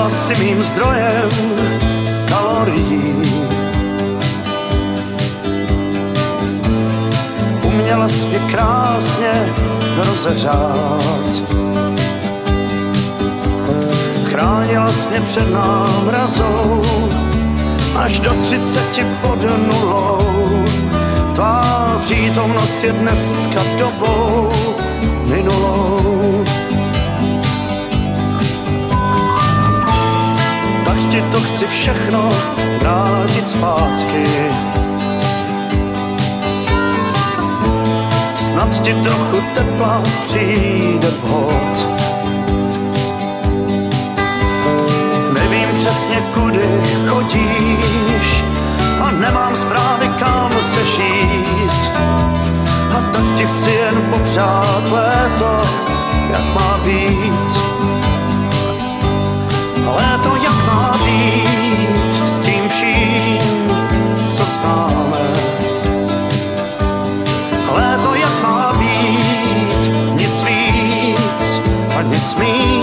Byla si mým zdrojem kalorií. Uměla jsi mě krásně rozeřát. Chránila jsi mě před námrazou až do 30 pod nulou. Tvá přítomnost je dneska dobou minulou. Tak ti to chci všechno vrátit zpátky. Snad ti trochu tepla přijde vhod. Nevím přesně, kudy chodíš a nemám zprávy, kam chceš jít. A tak ti chci jen popřát léto, jak má být. Léto, jak má být, s tím vším, co známe. Léto, jak má být, nic víc a nic míň.